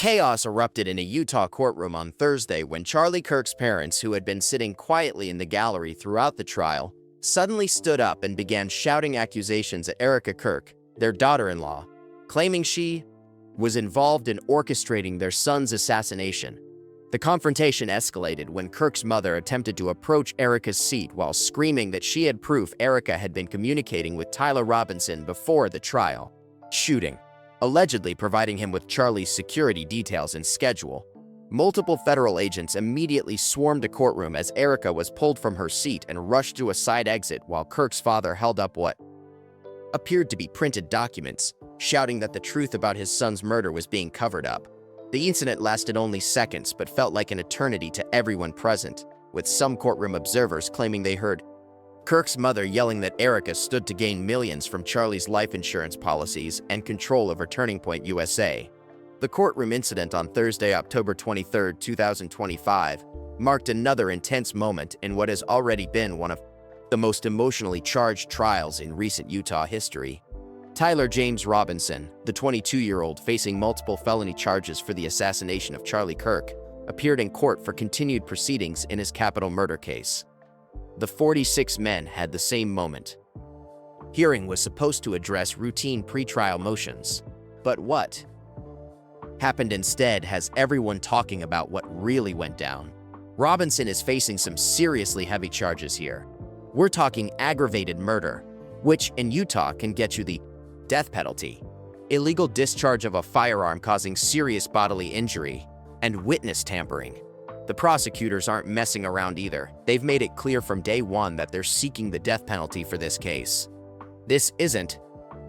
Chaos erupted in a Utah courtroom on Thursday when Charlie Kirk's parents, who had been sitting quietly in the gallery throughout the trial, suddenly stood up and began shouting accusations at Erika Kirk, their daughter-in-law, claiming she was involved in orchestrating their son's assassination. The confrontation escalated when Kirk's mother attempted to approach Erika's seat while screaming that she had proof Erika had been communicating with Tyler Robinson before the trial shooting, allegedly providing him with Charlie's security details and schedule. Multiple federal agents immediately swarmed the courtroom as Erika was pulled from her seat and rushed to a side exit while Kirk's father held up what appeared to be printed documents, shouting that the truth about his son's murder was being covered up. The incident lasted only seconds but felt like an eternity to everyone present, with some courtroom observers claiming they heard Kirk's mother yelling that Erika stood to gain millions from Charlie's life insurance policies and control over Turning Point USA. The courtroom incident on Thursday, October 23, 2025, marked another intense moment in what has already been one of the most emotionally charged trials in recent Utah history. Tyler James Robinson, the 22-year-old facing multiple felony charges for the assassination of Charlie Kirk, appeared in court for continued proceedings in his capital murder case. The 46 men had the same moment. Hearing was supposed to address routine pretrial motions. But what happened instead has everyone talking about what really went down. Robinson is facing some seriously heavy charges here. We're talking aggravated murder, which in Utah can get you the death penalty, illegal discharge of a firearm causing serious bodily injury, and witness tampering. The prosecutors aren't messing around either. They've made it clear from day one that they're seeking the death penalty for this case. This isn't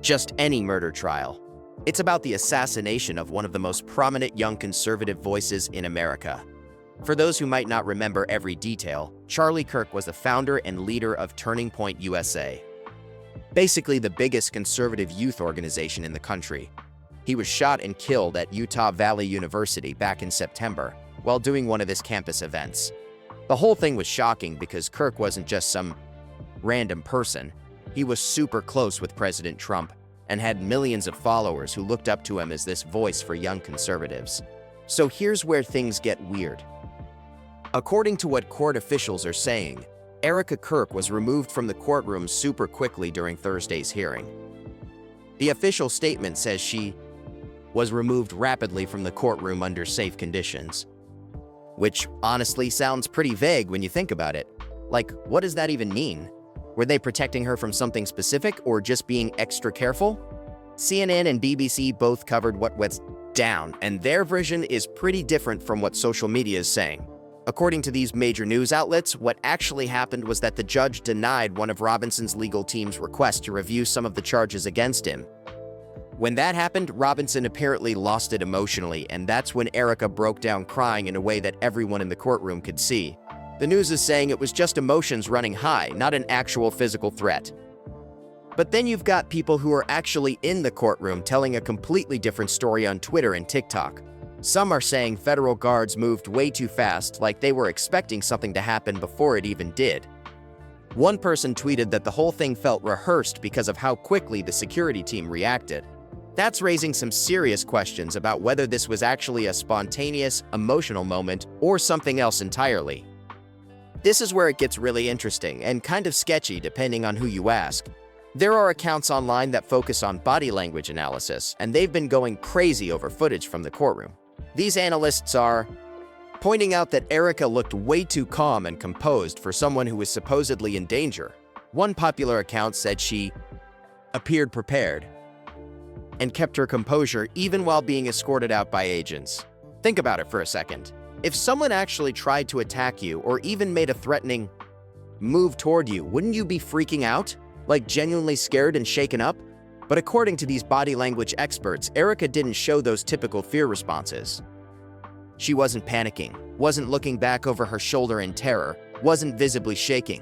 just any murder trial. It's about the assassination of one of the most prominent young conservative voices in America. For those who might not remember every detail, Charlie Kirk was the founder and leader of Turning Point USA, basically the biggest conservative youth organization in the country. He was shot and killed at Utah Valley University back in September while doing one of his campus events. The whole thing was shocking because Kirk wasn't just some random person. He was super close with President Trump and had millions of followers who looked up to him as this voice for young conservatives. So here's where things get weird. According to what court officials are saying, Erika Kirk was removed from the courtroom super quickly during Thursday's hearing. The official statement says she was removed rapidly from the courtroom under safe conditions, which honestly sounds pretty vague when you think about it. Like, what does that even mean? Were they protecting her from something specific or just being extra careful? CNN and BBC both covered what went down, and their version is pretty different from what social media is saying. According to these major news outlets, what actually happened was that the judge denied one of Robinson's legal team's requests to review some of the charges against him. When that happened, Robinson apparently lost it emotionally, and that's when Erika broke down crying in a way that everyone in the courtroom could see. The news is saying it was just emotions running high, not an actual physical threat. But then you've got people who are actually in the courtroom telling a completely different story on Twitter and TikTok. Some are saying federal guards moved way too fast, like they were expecting something to happen before it even did. One person tweeted that the whole thing felt rehearsed because of how quickly the security team reacted. That's raising some serious questions about whether this was actually a spontaneous, emotional moment or something else entirely. This is where it gets really interesting and kind of sketchy depending on who you ask. There are accounts online that focus on body language analysis, and they've been going crazy over footage from the courtroom. These analysts are pointing out that Erika looked way too calm and composed for someone who was supposedly in danger. One popular account said she appeared prepared and kept her composure even while being escorted out by agents. Think about it for a second. If someone actually tried to attack you or even made a threatening move toward you, wouldn't you be freaking out? Like genuinely scared and shaken up? But according to these body language experts, Erika didn't show those typical fear responses. She wasn't panicking, wasn't looking back over her shoulder in terror, wasn't visibly shaking.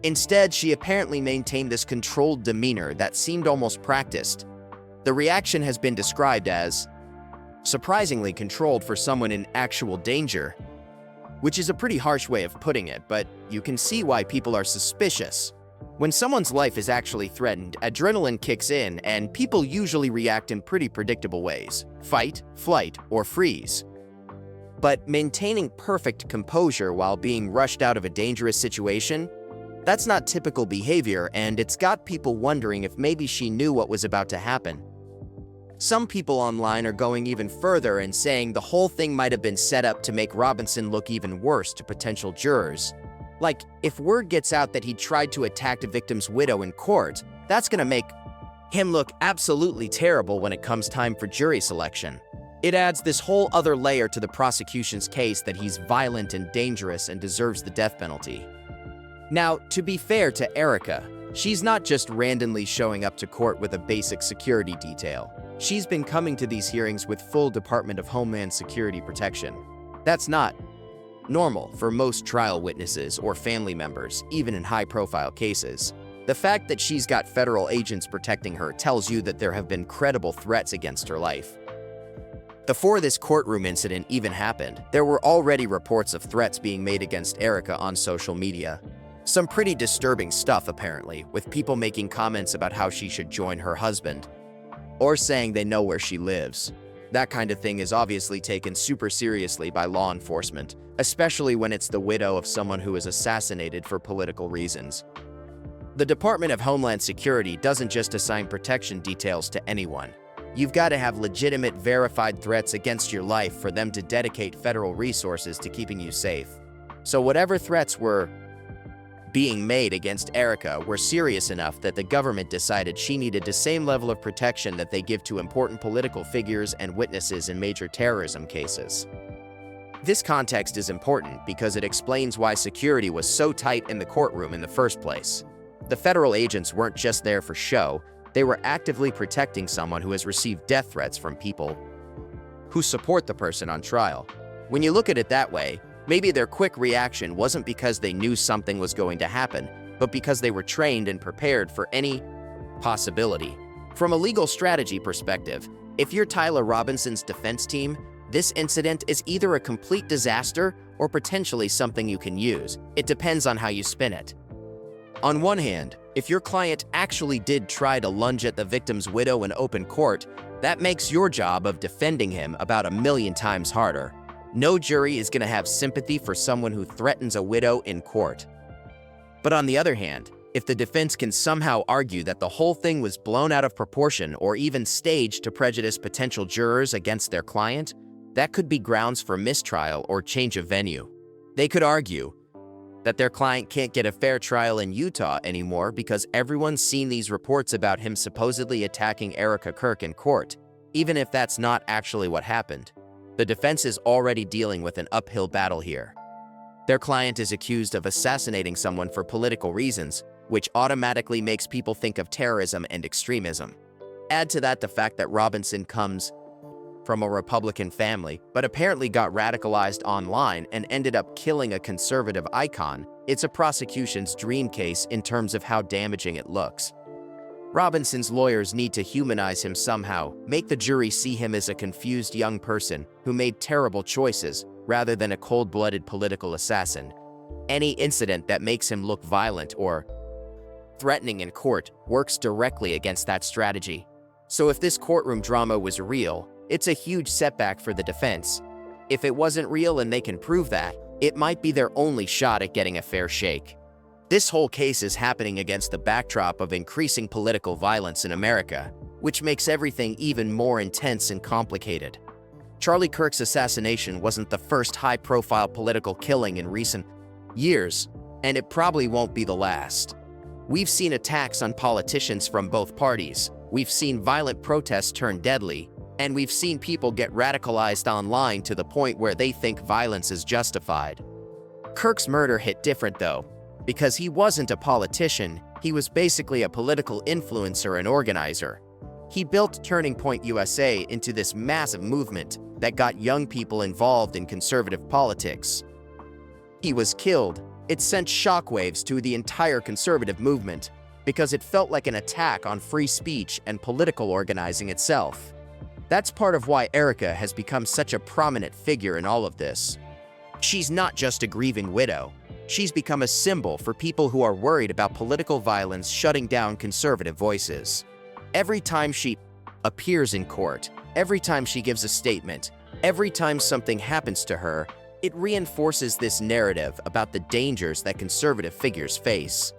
Instead, she apparently maintained this controlled demeanor that seemed almost practiced. The reaction has been described as surprisingly controlled for someone in actual danger, which is a pretty harsh way of putting it, but you can see why people are suspicious. When someone's life is actually threatened, adrenaline kicks in, and people usually react in pretty predictable ways: fight, flight, or freeze. But maintaining perfect composure while being rushed out of a dangerous situation? That's not typical behavior, and it's got people wondering if maybe she knew what was about to happen. Some people online are going even further and saying the whole thing might have been set up to make Robinson look even worse to potential jurors. Like, if word gets out that he tried to attack the victim's widow in court, that's gonna make him look absolutely terrible when it comes time for jury selection. It adds this whole other layer to the prosecution's case that he's violent and dangerous and deserves the death penalty. Now, to be fair to Erika, she's not just randomly showing up to court with a basic security detail. She's been coming to these hearings with full Department of Homeland Security protection. That's not normal for most trial witnesses or family members, even in high-profile cases. The fact that she's got federal agents protecting her tells you that there have been credible threats against her life. Before this courtroom incident even happened, there were already reports of threats being made against Erika on social media. Some pretty disturbing stuff, apparently, with people making comments about how she should join her husband, or saying they know where she lives. That kind of thing is obviously taken super seriously by law enforcement, especially when it's the widow of someone who was assassinated for political reasons. The Department of Homeland Security doesn't just assign protection details to anyone. You've got to have legitimate, verified threats against your life for them to dedicate federal resources to keeping you safe. So whatever threats were being made against Erika were serious enough that the government decided she needed the same level of protection that they give to important political figures and witnesses in major terrorism cases. This context is important because it explains why security was so tight in the courtroom in the first place. The federal agents weren't just there for show, they were actively protecting someone who has received death threats from people who support the person on trial. When you look at it that way, maybe their quick reaction wasn't because they knew something was going to happen, but because they were trained and prepared for any possibility. From a legal strategy perspective, if you're Tyler Robinson's defense team, this incident is either a complete disaster or potentially something you can use. It depends on how you spin it. On one hand, if your client actually did try to lunge at the victim's widow in open court, that makes your job of defending him about 1,000,000 times harder. No jury is going to have sympathy for someone who threatens a widow in court. But on the other hand, if the defense can somehow argue that the whole thing was blown out of proportion or even staged to prejudice potential jurors against their client, that could be grounds for mistrial or change of venue. They could argue that their client can't get a fair trial in Utah anymore because everyone's seen these reports about him supposedly attacking Erika Kirk in court, even if that's not actually what happened. The defense is already dealing with an uphill battle here. Their client is accused of assassinating someone for political reasons, which automatically makes people think of terrorism and extremism. Add to that the fact that Robinson comes from a Republican family, but apparently got radicalized online and ended up killing a conservative icon. It's a prosecution's dream case in terms of how damaging it looks. Robinson's lawyers need to humanize him somehow, make the jury see him as a confused young person who made terrible choices rather than a cold-blooded political assassin. Any incident that makes him look violent or threatening in court works directly against that strategy. So if this courtroom drama was real, it's a huge setback for the defense. If it wasn't real and they can prove that, it might be their only shot at getting a fair shake. This whole case is happening against the backdrop of increasing political violence in America, which makes everything even more intense and complicated. Charlie Kirk's assassination wasn't the first high-profile political killing in recent years, and it probably won't be the last. We've seen attacks on politicians from both parties, we've seen violent protests turn deadly, and we've seen people get radicalized online to the point where they think violence is justified. Kirk's murder hit different though, because he wasn't a politician, he was basically a political influencer and organizer. He built Turning Point USA into this massive movement that got young people involved in conservative politics. He was killed. It sent shockwaves to the entire conservative movement because it felt like an attack on free speech and political organizing itself. That's part of why Erika has become such a prominent figure in all of this. She's not just a grieving widow. She's become a symbol for people who are worried about political violence shutting down conservative voices. Every time she appears in court, every time she gives a statement, every time something happens to her, it reinforces this narrative about the dangers that conservative figures face.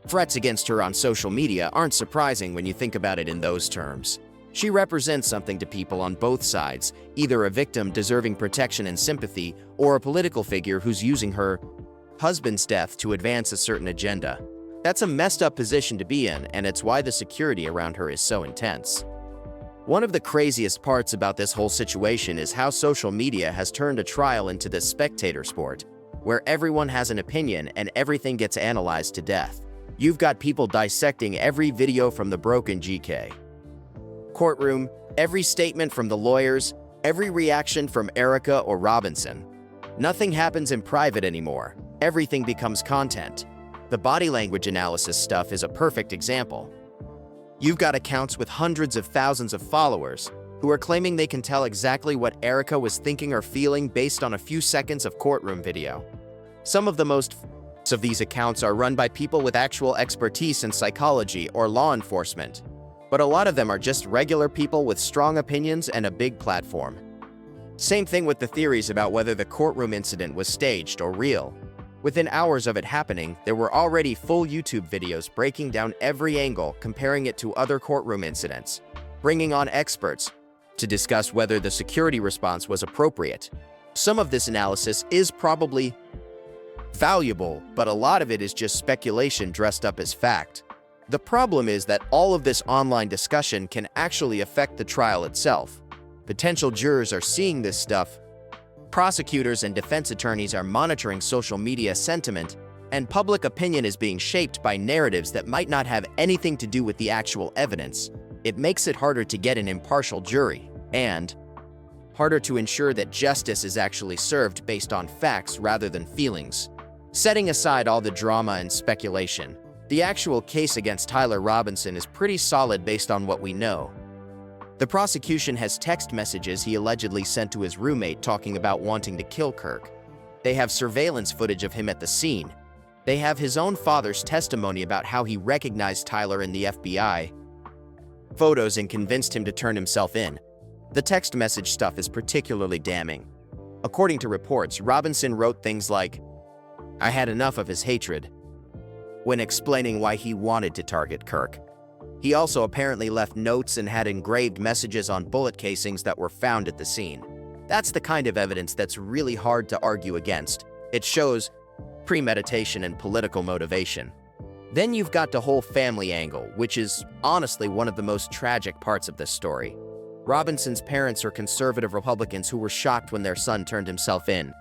Threats against her on social media aren't surprising when you think about it in those terms. She represents something to people on both sides, either a victim deserving protection and sympathy, or a political figure who's using her husband's death to advance a certain agenda. That's a messed up position to be in, and it's why the security around her is so intense. One of the craziest parts about this whole situation is how social media has turned a trial into this spectator sport, where everyone has an opinion and everything gets analyzed to death. You've got people dissecting every video from the broken GK courtroom, every statement from the lawyers, every reaction from Erika or Robinson. Nothing happens in private anymore. Everything becomes content. The body language analysis stuff is a perfect example. You've got accounts with hundreds of thousands of followers who are claiming they can tell exactly what Erika was thinking or feeling based on a few seconds of courtroom video. Some of the most of these accounts are run by people with actual expertise in psychology or law enforcement, but a lot of them are just regular people with strong opinions and a big platform. Same thing with the theories about whether the courtroom incident was staged or real. Within hours of it happening, there were already full YouTube videos breaking down every angle, comparing it to other courtroom incidents, bringing on experts to discuss whether the security response was appropriate. Some of this analysis is probably valuable, but a lot of it is just speculation dressed up as fact. The problem is that all of this online discussion can actually affect the trial itself. Potential jurors are seeing this stuff. Prosecutors and defense attorneys are monitoring social media sentiment, and public opinion is being shaped by narratives that might not have anything to do with the actual evidence. It makes it harder to get an impartial jury, and harder to ensure that justice is actually served based on facts rather than feelings. Setting aside all the drama and speculation, the actual case against Tyler Robinson is pretty solid based on what we know. The prosecution has text messages he allegedly sent to his roommate talking about wanting to kill Kirk. They have surveillance footage of him at the scene. They have his own father's testimony about how he recognized Tyler in the FBI photos and convinced him to turn himself in. The text message stuff is particularly damning. According to reports, Robinson wrote things like, "I had enough of his hatred," when explaining why he wanted to target Kirk. He also apparently left notes and had engraved messages on bullet casings that were found at the scene. That's the kind of evidence that's really hard to argue against. It shows premeditation and political motivation. Then you've got the whole family angle, which is honestly one of the most tragic parts of this story. Robinson's parents are conservative Republicans who were shocked when their son turned himself in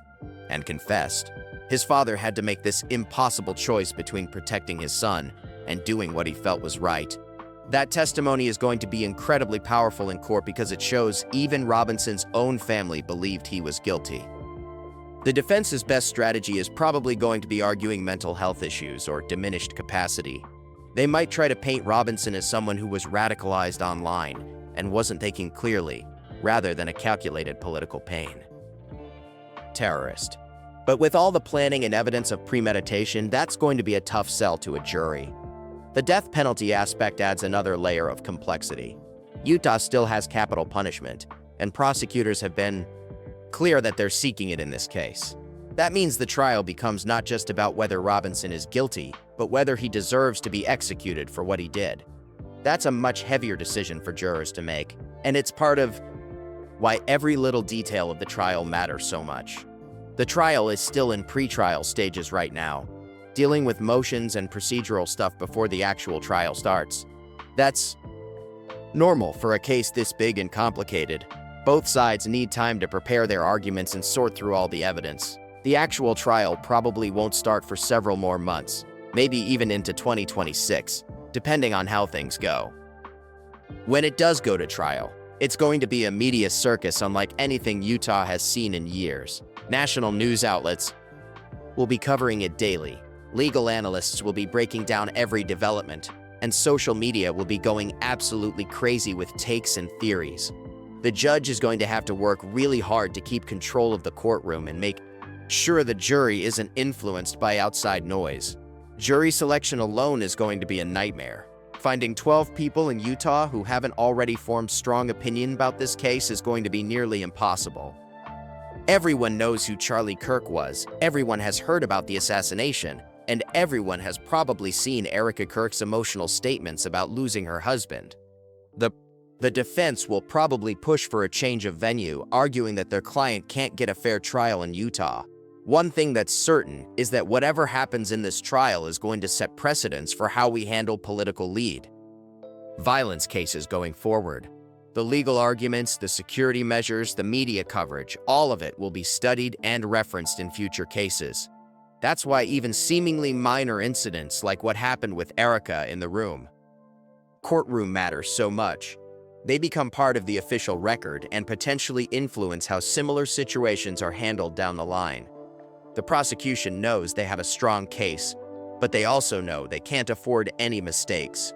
and confessed. His father had to make this impossible choice between protecting his son and doing what he felt was right. That testimony is going to be incredibly powerful in court because it shows even Robinson's own family believed he was guilty. The defense's best strategy is probably going to be arguing mental health issues or diminished capacity. They might try to paint Robinson as someone who was radicalized online and wasn't thinking clearly, rather than a calculated political pain. Terrorist. But with all the planning and evidence of premeditation, that's going to be a tough sell to a jury. The death penalty aspect adds another layer of complexity. Utah still has capital punishment, and prosecutors have been clear that they're seeking it in this case. That means the trial becomes not just about whether Robinson is guilty, but whether he deserves to be executed for what he did. That's a much heavier decision for jurors to make, and it's part of why every little detail of the trial matters so much. The trial is still in pre-trial stages right now, dealing with motions and procedural stuff before the actual trial starts. That's normal for a case this big and complicated. Both sides need time to prepare their arguments and sort through all the evidence. The actual trial probably won't start for several more months, maybe even into 2026, depending on how things go. When it does go to trial, it's going to be a media circus unlike anything Utah has seen in years. National news outlets will be covering it daily. Legal analysts will be breaking down every development, and social media will be going absolutely crazy with takes and theories. The judge is going to have to work really hard to keep control of the courtroom and make Sure, the jury isn't influenced by outside noise. Jury selection alone is going to be a nightmare. Finding 12 people in Utah who haven't already formed strong opinion about this case is going to be nearly impossible. Everyone knows who Charlie Kirk was, everyone has heard about the assassination, and everyone has probably seen Erika Kirk's emotional statements about losing her husband. The defense will probably push for a change of venue, arguing that their client can't get a fair trial in Utah. One thing that's certain is that whatever happens in this trial is going to set precedents for how we handle political lead violence cases going forward. The legal arguments, the security measures, the media coverage, all of it will be studied and referenced in future cases. That's why even seemingly minor incidents like what happened with Erika in the courtroom matter so much. They become part of the official record and potentially influence how similar situations are handled down the line. The prosecution knows they have a strong case, but they also know they can't afford any mistakes.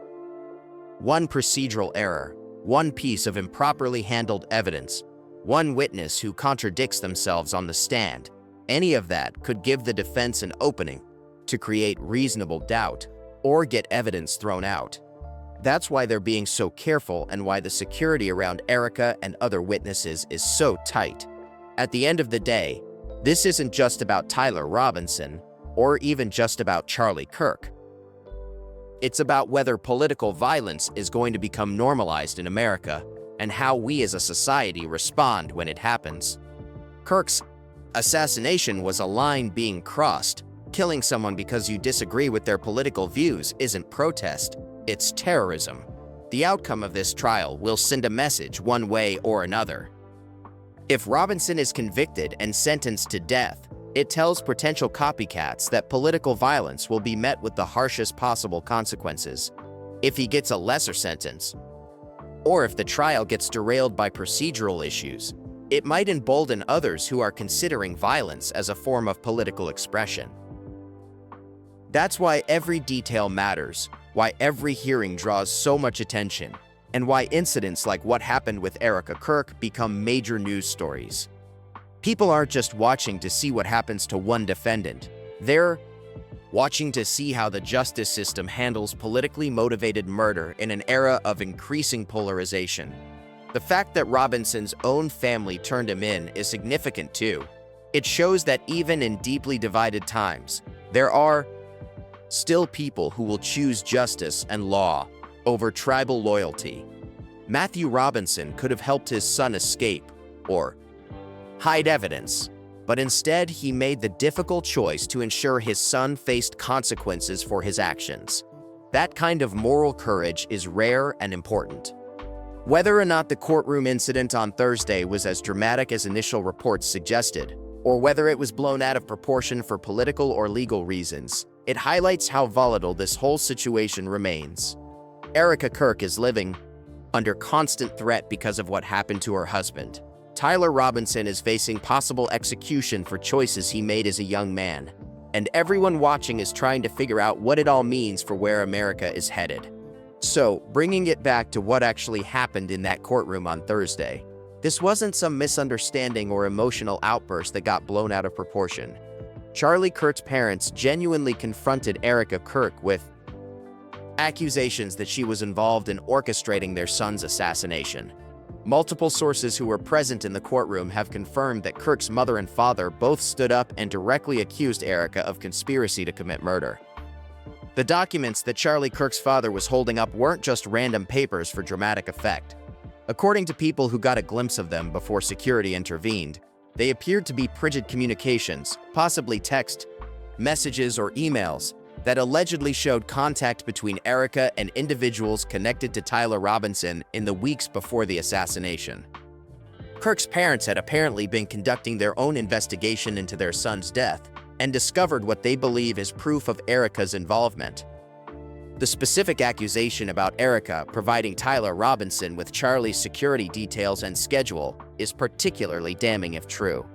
One procedural error, one piece of improperly handled evidence, one witness who contradicts themselves on the stand, any of that could give the defense an opening to create reasonable doubt or get evidence thrown out. That's why they're being so careful and why the security around Erika and other witnesses is so tight. At the end of the day, this isn't just about Tyler Robinson or even just about Charlie Kirk. It's about whether political violence is going to become normalized in America and how we as a society respond when it happens. Kirk's assassination was a line being crossed. Killing someone because you disagree with their political views isn't protest, it's terrorism. The outcome of this trial will send a message one way or another. If Robinson is convicted and sentenced to death, it tells potential copycats that political violence will be met with the harshest possible consequences. If he gets a lesser sentence, or if the trial gets derailed by procedural issues, it might embolden others who are considering violence as a form of political expression. That's why every detail matters, why every hearing draws so much attention, and why incidents like what happened with Erika Kirk become major news stories. People aren't just watching to see what happens to one defendant. They're watching to see how the justice system handles politically motivated murder in an era of increasing polarization. The fact that Robinson's own family turned him in is significant too. It shows that even in deeply divided times, there are still people who will choose justice and law over tribal loyalty. Matthew Robinson could have helped his son escape or hide evidence, but instead he made the difficult choice to ensure his son faced consequences for his actions. That kind of moral courage is rare and important. Whether or not the courtroom incident on Thursday was as dramatic as initial reports suggested, or whether it was blown out of proportion for political or legal reasons, it highlights how volatile this whole situation remains. Erika Kirk is living under constant threat because of what happened to her husband. Tyler Robinson is facing possible execution for choices he made as a young man, and everyone watching is trying to figure out what it all means for where America is headed. So, bringing it back to what actually happened in that courtroom on Thursday, this wasn't some misunderstanding or emotional outburst that got blown out of proportion. Charlie Kirk's parents genuinely confronted Erika Kirk with accusations that she was involved in orchestrating their son's assassination. Multiple sources who were present in the courtroom have confirmed that Kirk's mother and father both stood up and directly accused Erika of conspiracy to commit murder. The documents that Charlie Kirk's father was holding up weren't just random papers for dramatic effect. According to people who got a glimpse of them before security intervened, they appeared to be printed communications, possibly text, messages, or emails, that allegedly showed contact between Erika and individuals connected to Tyler Robinson in the weeks before the assassination. Kirk's parents had apparently been conducting their own investigation into their son's death and discovered what they believe is proof of Erika's involvement. The specific accusation about Erika providing Tyler Robinson with Charlie's security details and schedule is particularly damning if true.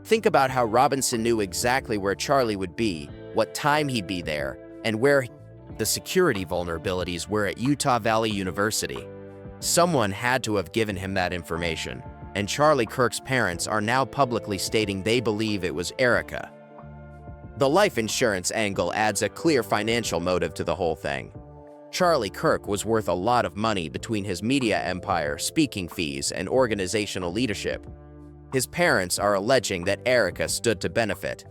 Think about how Robinson knew exactly where Charlie would be, what time he'd be there, and where the security vulnerabilities were at Utah Valley University. Someone had to have given him that information. and Charlie Kirk's parents are now publicly stating they believe it was Erika. The life insurance angle adds a clear financial motive to the whole thing. Charlie Kirk was worth a lot of money between his media empire, speaking fees, and organizational leadership. His parents are alleging that Erika stood to benefit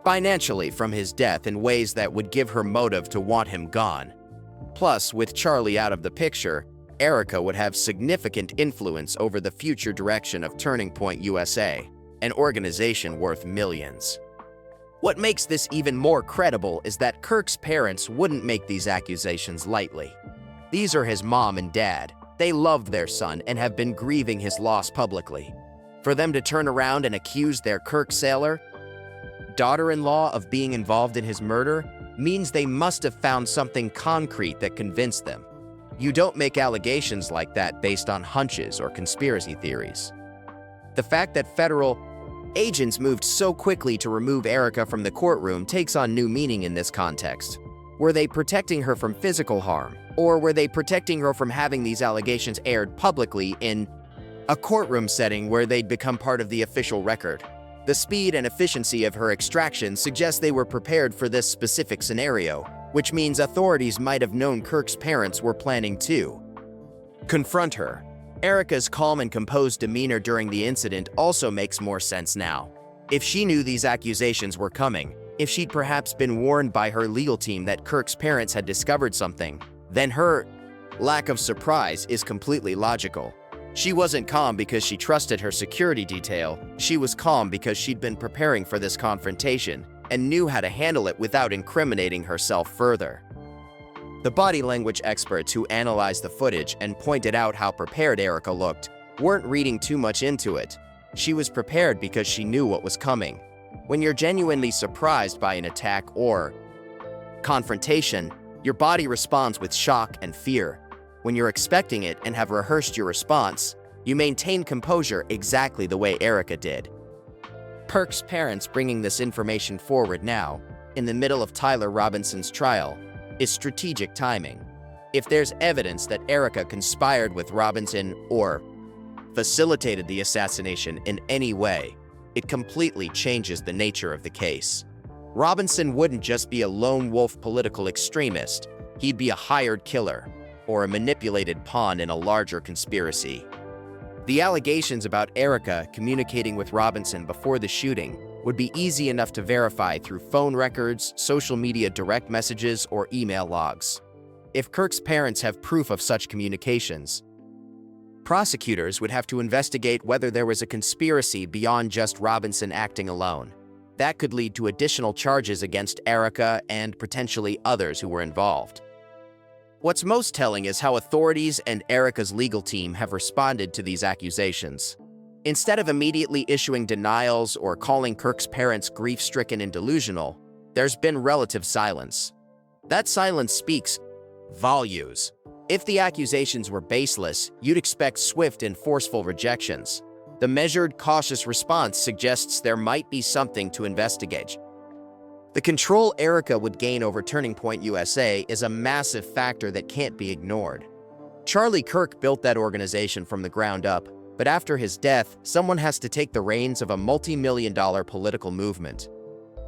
financially from his death in ways that would give her motive to want him gone. Plus, with Charlie out of the picture, Erika would have significant influence over the future direction of Turning Point USA, an organization worth millions. What makes this even more credible is that Kirk's parents wouldn't make these accusations lightly. These are his mom and dad. They loved their son and have been grieving his loss publicly. For them to turn around and accuse their Kirk sailor, daughter-in-law of being involved in his murder means they must have found something concrete that convinced them. You don't make allegations like that based on hunches or conspiracy theories. The fact that federal agents moved so quickly to remove Erika from the courtroom takes on new meaning in this context. Were they protecting her from physical harm, or were they protecting her from having these allegations aired publicly in a courtroom setting where they'd become part of the official record? The speed and efficiency of her extraction suggests they were prepared for this specific scenario, which means authorities might have known Kirk's parents were planning to confront her. Erika's calm and composed demeanor during the incident also makes more sense now. If she knew these accusations were coming, if she'd perhaps been warned by her legal team that Kirk's parents had discovered something, then her lack of surprise is completely logical. She wasn't calm because she trusted her security detail. She was calm because she'd been preparing for this confrontation and knew how to handle it without incriminating herself further. The body language experts who analyzed the footage and pointed out how prepared Erika looked weren't reading too much into it. She was prepared because she knew what was coming. When you're genuinely surprised by an attack or confrontation, your body responds with shock and fear. When you're expecting it and have rehearsed your response, you maintain composure exactly the way Erika did. Kirk's parents bringing this information forward now, in the middle of Tyler Robinson's trial, is strategic timing. If there's evidence that Erika conspired with Robinson or facilitated the assassination in any way, it completely changes the nature of the case. Robinson wouldn't just be a lone wolf political extremist, he'd be a hired killer, or a manipulated pawn in a larger conspiracy. The allegations about Erika communicating with Robinson before the shooting would be easy enough to verify through phone records, social media direct messages, or email logs. If Kirk's parents have proof of such communications, prosecutors would have to investigate whether there was a conspiracy beyond just Robinson acting alone. That could lead to additional charges against Erika and potentially others who were involved. What's most telling is how authorities and Erika's legal team have responded to these accusations. Instead of immediately issuing denials or calling Kirk's parents grief-stricken and delusional, there's been relative silence. That silence speaks volumes. If the accusations were baseless, you'd expect swift and forceful rejections. The measured, cautious response suggests there might be something to investigate. The control Erika would gain over Turning Point USA is a massive factor that can't be ignored. Charlie Kirk built that organization from the ground up, but after his death, someone has to take the reins of a multi-million-dollar political movement.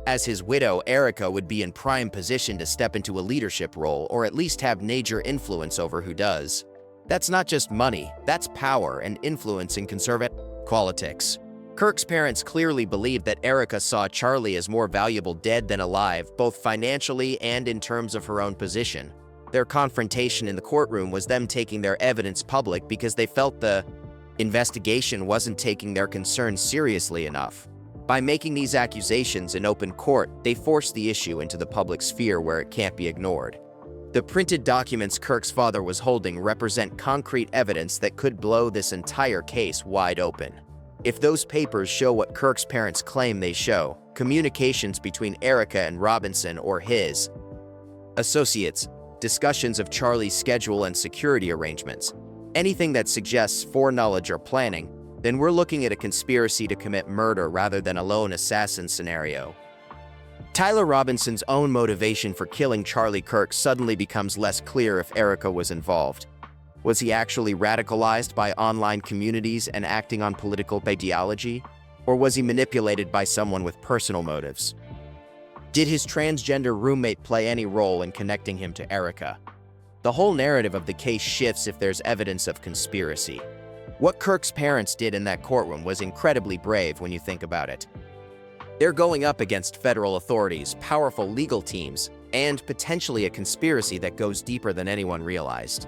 As his widow, Erika would be in prime position to step into a leadership role or at least have major influence over who does. That's not just money, that's power and influence in conservative politics. Kirk's parents clearly believed that Erika saw Charlie as more valuable dead than alive, both financially and in terms of her own position. Their confrontation in the courtroom was them taking their evidence public because they felt the investigation wasn't taking their concerns seriously enough. By making these accusations in open court, they forced the issue into the public sphere where it can't be ignored. The printed documents Kirk's father was holding represent concrete evidence that could blow this entire case wide open. If those papers show what Kirk's parents claim they show, communications between Erika and Robinson or his associates, discussions of Charlie's schedule and security arrangements, anything that suggests foreknowledge or planning, then we're looking at a conspiracy to commit murder rather than a lone assassin scenario. Tyler Robinson's own motivation for killing Charlie Kirk suddenly becomes less clear if Erika was involved. Was he actually radicalized by online communities and acting on political ideology? Or was he manipulated by someone with personal motives? Did his transgender roommate play any role in connecting him to Erika? The whole narrative of the case shifts if there's evidence of conspiracy. What Kirk's parents did in that courtroom was incredibly brave when you think about it. They're going up against federal authorities, powerful legal teams, and potentially a conspiracy that goes deeper than anyone realized.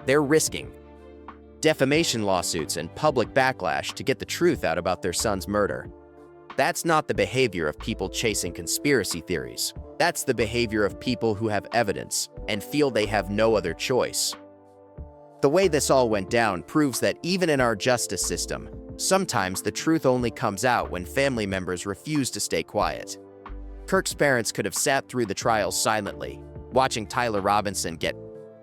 They're risking defamation lawsuits and public backlash to get the truth out about their son's murder. That's not the behavior of people chasing conspiracy theories. That's the behavior of people who have evidence and feel they have no other choice. The way this all went down proves that even in our justice system, sometimes the truth only comes out when family members refuse to stay quiet. Kirk's parents could have sat through the trial silently, watching Tyler Robinson get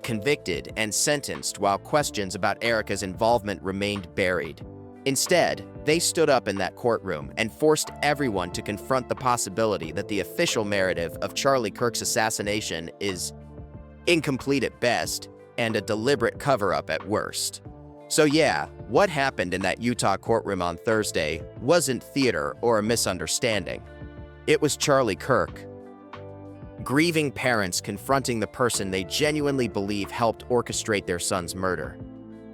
convicted and sentenced while questions about Erika's involvement remained buried. Instead, they stood up in that courtroom and forced everyone to confront the possibility that the official narrative of Charlie Kirk's assassination is incomplete at best and a deliberate cover-up at worst. So yeah, what happened in that Utah courtroom on Thursday wasn't theater or a misunderstanding. It was Charlie Kirk. Grieving parents confronting the person they genuinely believe helped orchestrate their son's murder.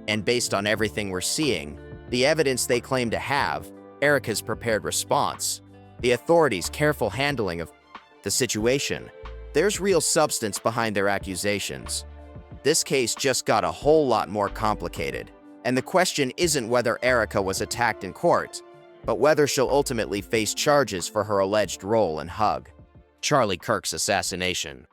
And based on everything we're seeing, the evidence they claim to have, Erika's prepared response, the authorities' careful handling of the situation, there's real substance behind their accusations. This case just got a whole lot more complicated, and the question isn't whether Erika was attacked in court, but whether she'll ultimately face charges for her alleged role in Charlie Kirk's assassination.